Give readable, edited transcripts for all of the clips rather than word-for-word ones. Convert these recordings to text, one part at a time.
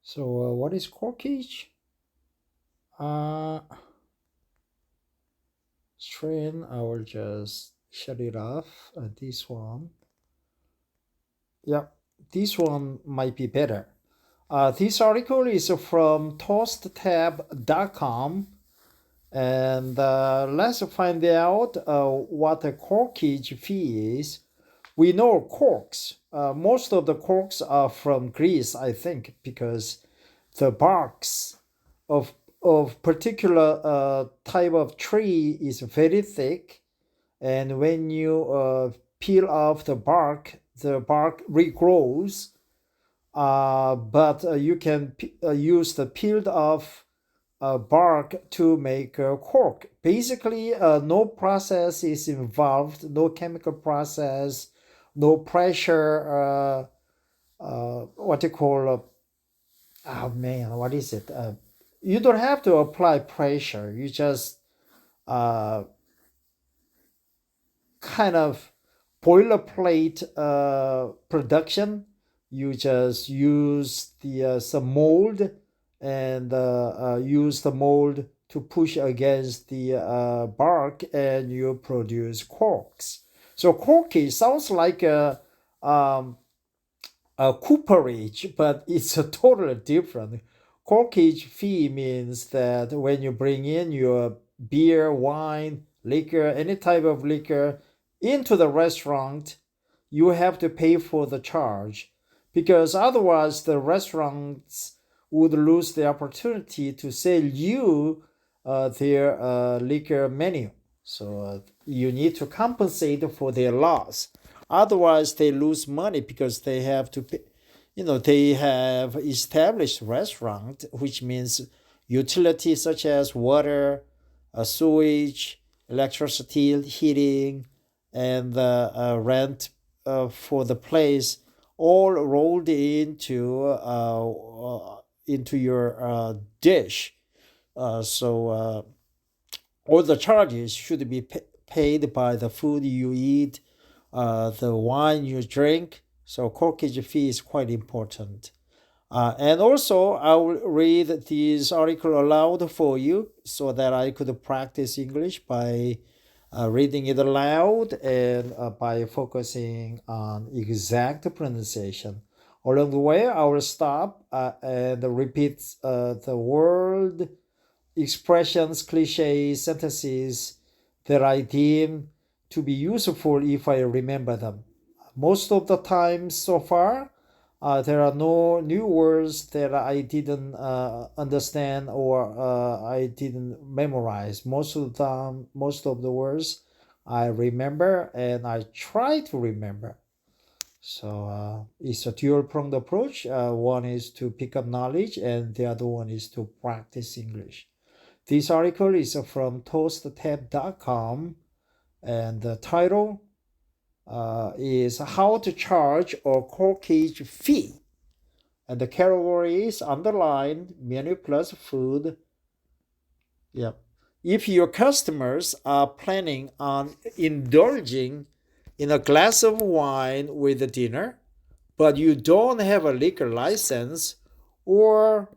So what is corkage? Strain, I will just shut it off. This one. Yeah, this one might be better. This article is from toasttab.com, and let's find out what a corkage fee is. We know corks. Most of the corks are from Greece, I think, because the barks of particular type of tree is very thick, and when you peel off the bark regrows. But you can use the peeled off bark to make cork. Basically, no process is involved, no chemical process, no pressure. What you call? Oh man, what is it? You don't have to apply pressure. You just uh, kind of boilerplate production. You just use the some mold and use the mold to push against the bark, and you produce corks. So corky sounds like a cooperage, but it's a totally different. Corkage fee means that when you bring in your beer, wine, liquor, any type of liquor into the restaurant, you have to pay for the charge, because otherwise the restaurants would lose the opportunity to sell you their liquor menu. So you need to compensate for their loss. Otherwise, they lose money because they have to pay. They have established restaurant, which means utilities such as water, sewage, electricity, heating, and the rent for the place, all rolled into your dish. So all the charges should be paid by the food you eat, the wine you drink. So corkage fee is quite important. And also, I will read this article aloud for you so that I could practice English by reading it aloud and by focusing on exact pronunciation. Along the way, I will stop and repeat the word, expressions, cliches, sentences that I deem to be useful if I remember them. Most of the time so far, there are no new words that I didn't understand or I didn't memorize. Most of the words I remember and I try to remember. So it's a dual-pronged approach. One is to pick up knowledge, and the other one is to practice English. This article is from toasttab.com, and the title is How to Charge a Corkage Fee. And the category is underlined, menu plus food. Yep. If your customers are planning on indulging in a glass of wine with the dinner, but you don't have a liquor license, or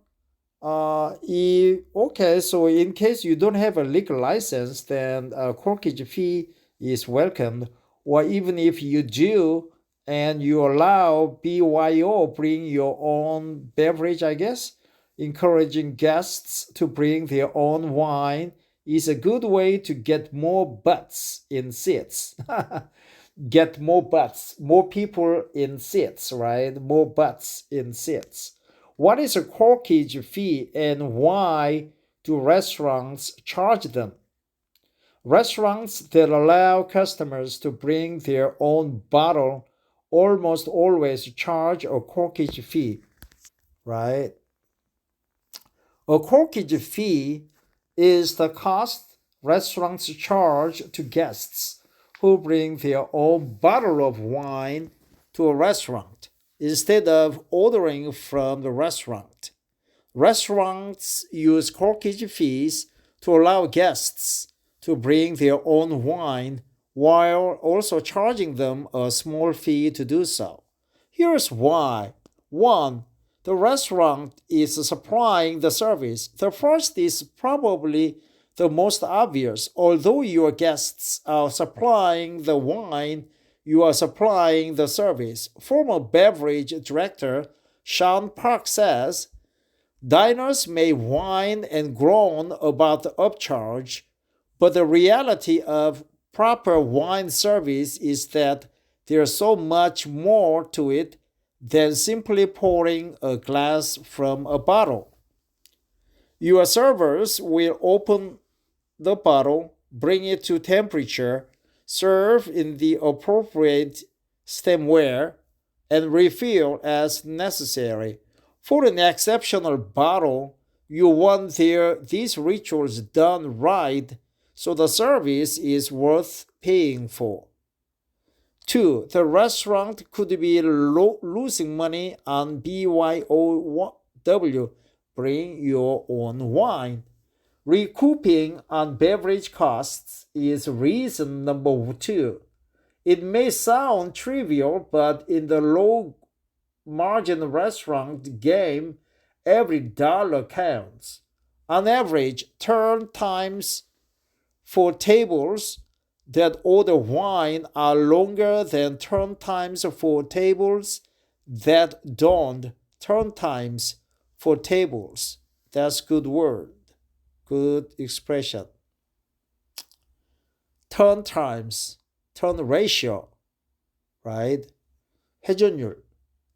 so in case you don't have a liquor license, then a corkage fee is welcomed. Or even if you do, and you allow byob, bring your own beverage, I guess, encouraging guests to bring their own wine is a good way to get more butts in seats. Get more butts, more people in seats, right? More butts in seats. What is a corkage fee and why do restaurants charge them? Restaurants that allow customers to bring their own bottle almost always charge a corkage fee, right? A corkage fee is the cost restaurants charge to guests who bring their own bottle of wine to a restaurant instead of ordering from the restaurant. Restaurants use corkage fees to allow guests to bring their own wine while also charging them a small fee to do so. Here's why. 1. The restaurant is supplying the service. The first is probably the most obvious. Although your guests are supplying the wine, you are supplying the service. Former beverage director Sean Park says, diners may whine and groan about the upcharge, but the reality of proper wine service is that there's so much more to it than simply pouring a glass from a bottle. Your servers will open the bottle, bring it to temperature, serve in the appropriate stemware, and refill as necessary. For an exceptional bottle, you want these rituals done right, so the service is worth paying for. 2. The restaurant could be losing money on byow, bring your own wine. Recouping on beverage costs is reason number 2. It may sound trivial, but in the low margin restaurant game, every dollar counts. On average, turn times for tables that order wine are longer than turn times for tables that don't. Turn times for tables. That's good word. Good expression. Turn times, turn ratio, right? 회전율.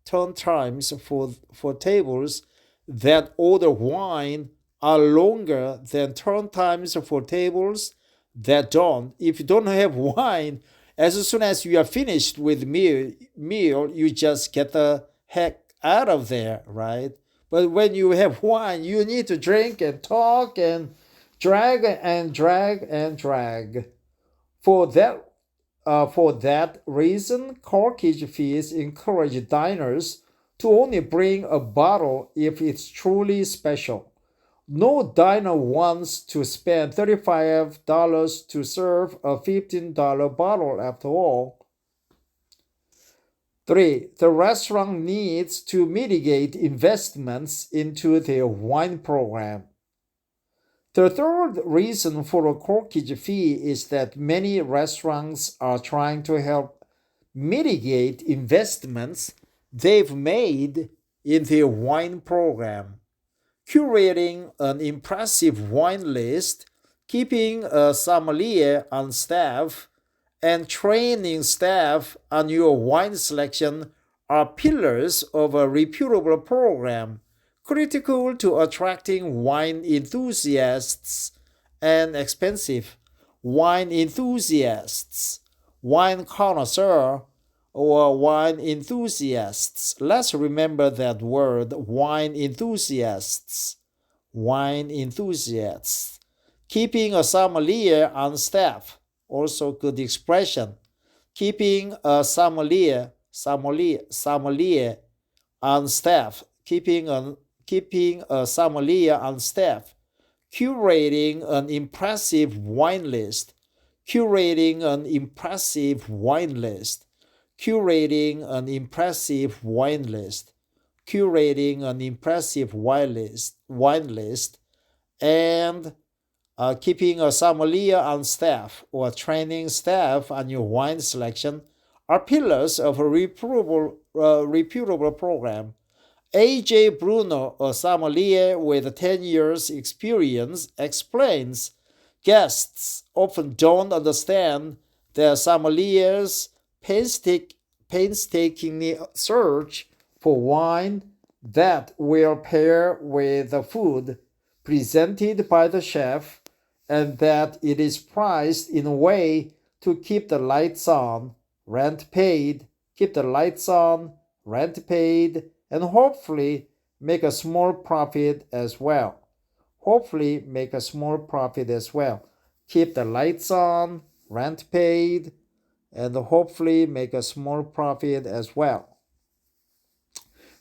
Turn times for tables that order wine are longer than turn times for tables that don't. If you don't have wine, as soon as you are finished with meal, you just get the heck out of there, right? But when you have wine, you need to drink and talk and drag and drag and drag. For that reason, corkage fees encourage diners to only bring a bottle if it's truly special. No diner wants to spend $35 to serve a $15 bottle after all. 3. The restaurant needs to mitigate investments into their wine program. The third reason for a corkage fee is that many restaurants are trying to help mitigate investments they've made in their wine program. Curating an impressive wine list, keeping a sommelier on staff, and training staff on your wine selection are pillars of a reputable program, critical to attracting wine enthusiasts and expensive wine enthusiasts, wine connoisseur, or wine enthusiasts. Let's remember that word, wine enthusiasts. Wine enthusiasts. Keeping a sommelier on staff, also good expression. Keeping a sommelier on staff. Keeping a sommelier on staff. Curating an impressive wine list. Curating an impressive wine list. Curating an impressive wine list. Curating an impressive wine list. And keeping a sommelier on staff or training staff on your wine selection are pillars of a reputable program. A.J. Bruno, a sommelier with 10 years experience, explains guests often don't understand that sommeliers painstakingly search for wine that will pair with the food presented by the chef, and that it is priced in a way to keep the lights on, rent paid, and hopefully make a small profit as well. Keep the lights on, rent paid, and hopefully make a small profit as well.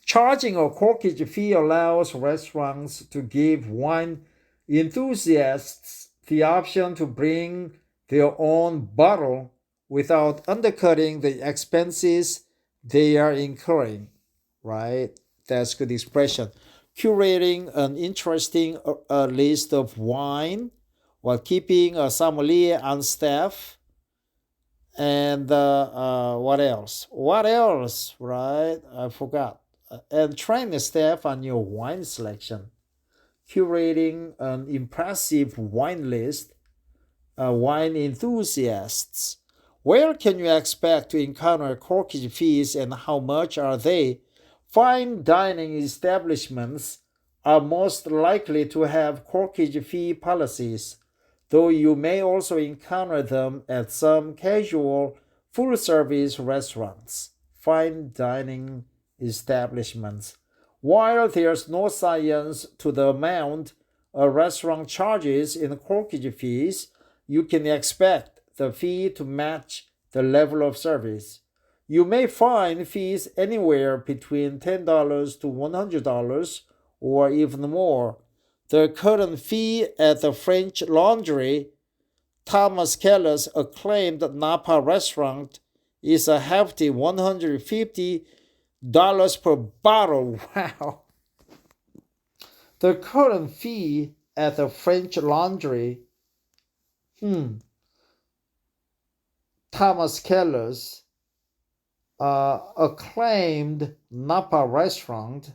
Charging a corkage fee allows restaurants to give wine enthusiasts the option to bring their own bottle without undercutting the expenses they are incurring, right? That's good expression. Curating an interesting list of wine while keeping a sommelier on staff. And what else? What else, right? I forgot. And train the staff on your wine selection. Curating an impressive wine list. Wine enthusiasts. Where can you expect to encounter corkage fees and how much are they? Fine dining establishments are most likely to have corkage fee policies, though you may also encounter them at some casual full-service restaurants. Fine dining establishments. While there's no science to the amount a restaurant charges in corkage fees, you can expect the fee to match the level of service. You may find fees anywhere between $10 to $100 or even more. The current fee at the French Laundry, Thomas Keller's acclaimed Napa restaurant, is a hefty $150 per bottle. Wow. The current fee at the French Laundry, Thomas Keller's acclaimed Napa restaurant,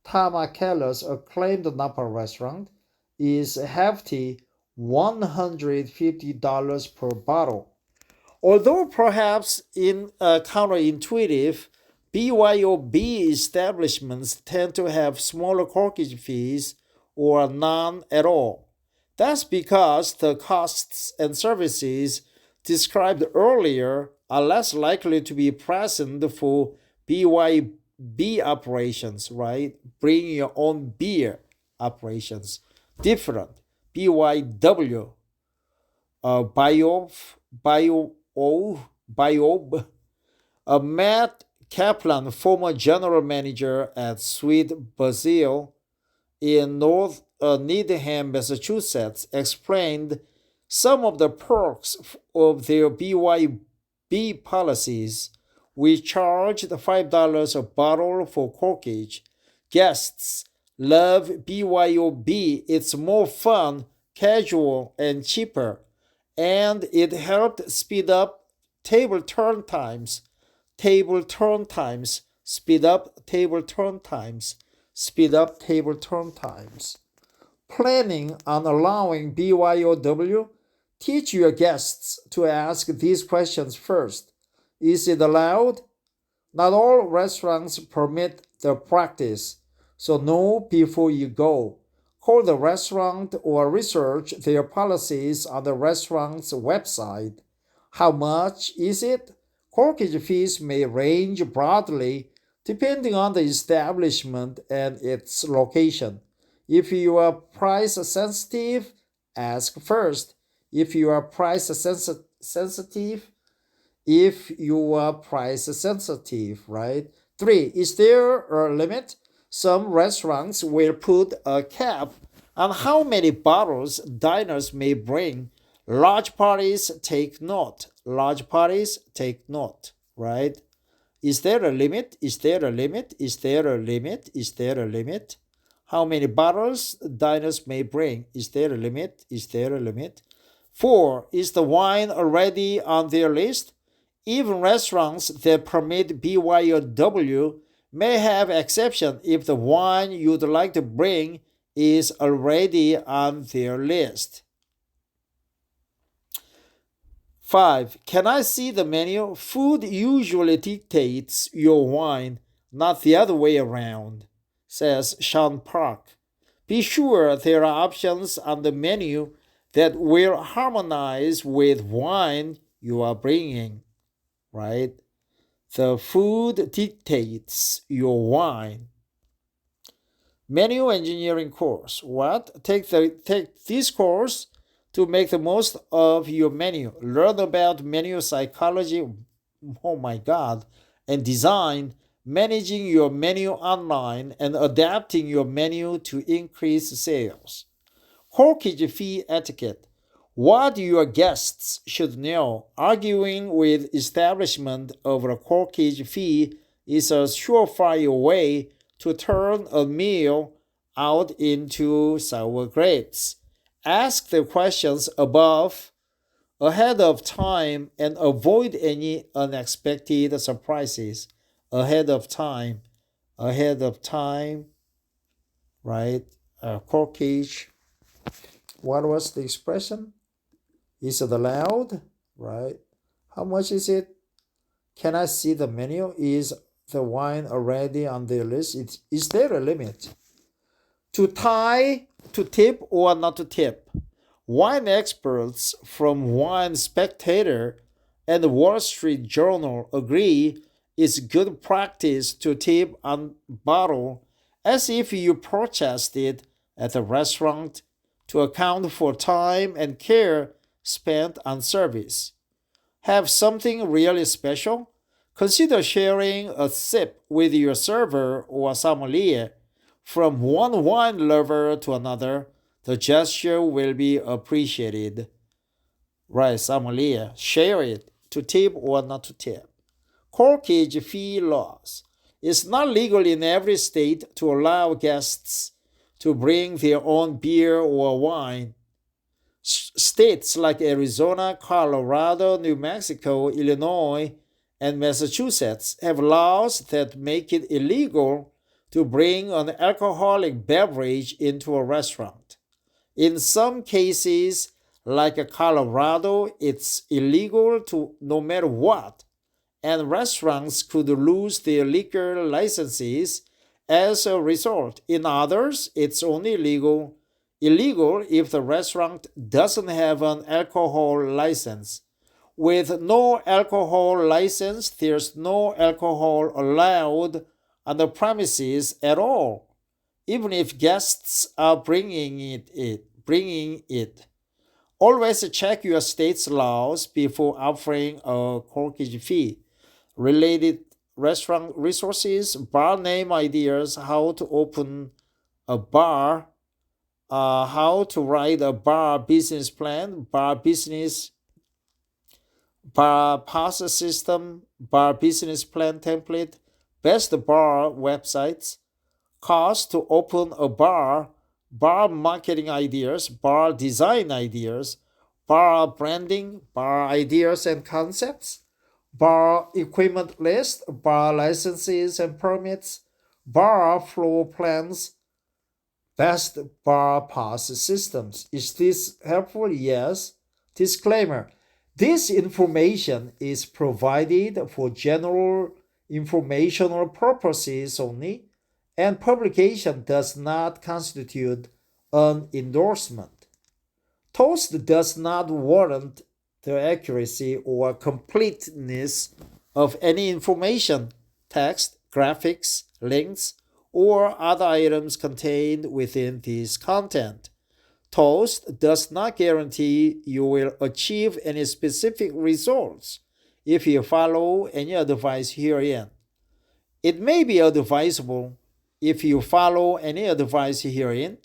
Thomas Keller's acclaimed Napa restaurant is hefty $150 per bottle. Although perhaps counterintuitive, byob establishments tend to have smaller corkage fees or none at all. That's because the costs and services described earlier are less likely to be present for byob operations, right? Bring your own beer operations. Different. byow, byob. Matt Kaplan, former general manager at Sweet Basil in North Needham, Massachusetts, explained some of the perks of their byob policies. We charged $5 a bottle for corkage. Guests love byob. It's more fun, casual, and cheaper. And it helped speed up table turn times. Speed up table turn times. Planning on allowing byow, teach your guests to ask these questions first. Is it allowed? Not all restaurants permit the practice, so know before you go. Call the restaurant or research their policies on the restaurant's website. How much is it? Corkage fees may range broadly depending on the establishment and its location. If you are price sensitive, ask first. If you are price sensitive, right? 3. Is there a limit? Some restaurants will put a cap on how many bottles diners may bring. Large parties take note, right? Is there a limit? How many bottles diners may bring? Is there a limit? 4. Is the wine already on their list? Even restaurants that permit byow may have exception if the wine you'd like to bring is already on their list. 5. Can I see the menu? Food usually dictates your wine, not the other way around, says Sean Park. Be sure there are options on the menu that will harmonize with wine you are bringing, right? The food dictates your wine. Menu engineering course. What? Take this course to make the most of your menu. Learn about menu psychology, and design, managing your menu online, and adapting your menu to increase sales. Corkage fee etiquette. What your guests should know. Arguing with establishment over a corkage fee is a surefire way to turn a meal out into sour grapes. Ask the questions above ahead of time and avoid any unexpected surprises. Ahead of time, right? Corkage. What was the expression? Is it allowed? Right? How much is it? Can I see the menu? Is the wine already on the list? Is there a limit? To tie, to tip or not to tip? Wine experts from Wine Spectator and the Wall Street Journal agree it's good practice to tip on bottle as if you purchased it at a restaurant to account for time and care spent on service. Have something really special? Consider sharing a sip with your server or sommelier. From one wine lover to another, the gesture will be appreciated. Right, sommelier, share it, to tip or not to tip. Corkage fee laws. It's not legal in every state to allow guests to bring their own beer or wine. States like Arizona, Colorado, New Mexico, Illinois, and Massachusetts have laws that make it illegal to bring an alcoholic beverage into a restaurant. In some cases, like Colorado, it's illegal to no matter what, and restaurants could lose their liquor licenses as a result. In others, it's only illegal if the restaurant doesn't have an alcohol license. With no alcohol license, there's no alcohol allowed on the premises at all, even if guests are bringing it. Always check your state's laws before offering a corkage fee. Related restaurant resources, bar name ideas, how to open a bar, how to write a bar business plan, bar pass system, bar business plan template, best bar websites, cost to open a bar, bar marketing ideas, bar design ideas, bar branding, bar ideas and concepts, bar equipment list, bar licenses and permits, bar floor plans, best bar pass systems. Is this helpful? Yes. Disclaimer. This information is provided for general informational purposes only, and publication does not constitute an endorsement. Toast does not warrant the accuracy or completeness of any information, text, graphics, links, or other items contained within this content. Toast does not guarantee you will achieve any specific results if you follow any advice herein. It may be advisable if you follow any advice herein.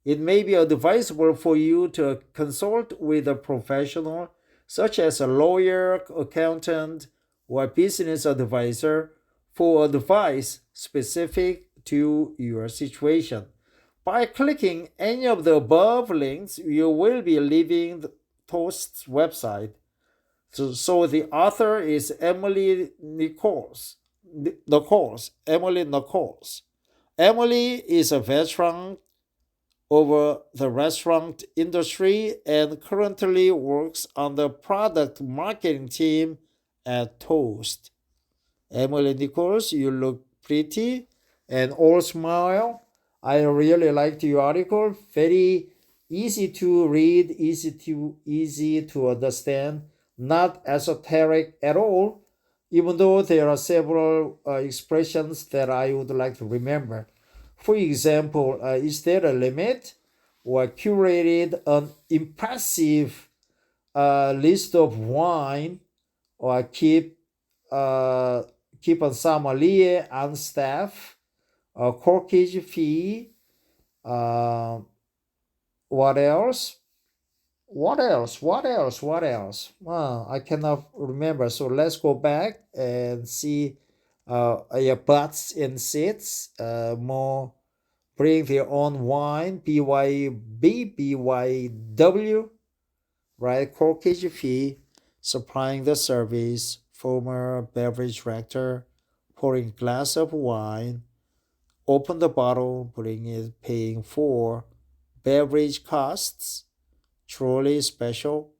It may be advisable for you to consult with a professional such as a lawyer, accountant, or business advisor for advice specific to your situation. By clicking any of the above links, you will be leaving the Toast's website. So the author is Emily Nichols. Emily Nichols. Emily is a veteran of the restaurant industry and currently works on the product marketing team at Toast. Emily Nichols, you look pretty and all smile. I really liked your article. Very easy to read, easy to understand, not esoteric at all, even though there are several expressions that I would like to remember. For example, is there a limit? Or curated an impressive list of wine, or keep a sommelier on staff, a corkage fee. What else? What else? Well, I cannot remember. So let's go back and see your butts and seats. More bring their own wine. byob, byow, right? Corkage fee, supplying the service. Former beverage director, pouring glass of wine. Open the bottle, bring it, paying for beverage costs. Truly special.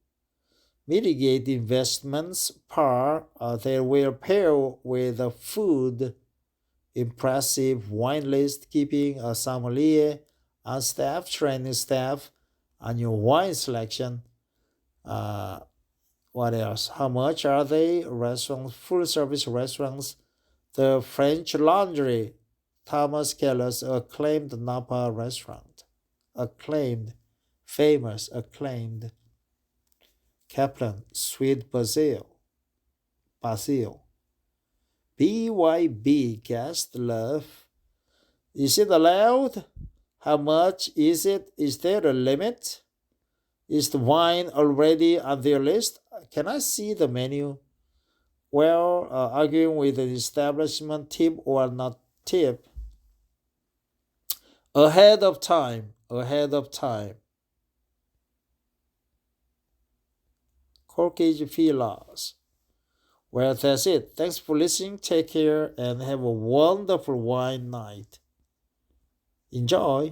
Mitigate investments par they will pair with the food. Impressive wine list, keeping a sommelier on staff, training staff on your wine selection. Uh, what else? How much are they? Restaurants, full service restaurants, the French Laundry, Thomas Keller's acclaimed Napa restaurant, acclaimed, famous, acclaimed. Kaplan, Sweet Basil. BYB, guest love. Is it allowed? How much is it? Is there a limit? Is the wine already on their list? Can I see the menu? Well, arguing with the establishment, tip or not tip. Ahead of time. Corkage fee laws. Well, that's it. Thanks for listening. Take care and have a wonderful wine night. Enjoy.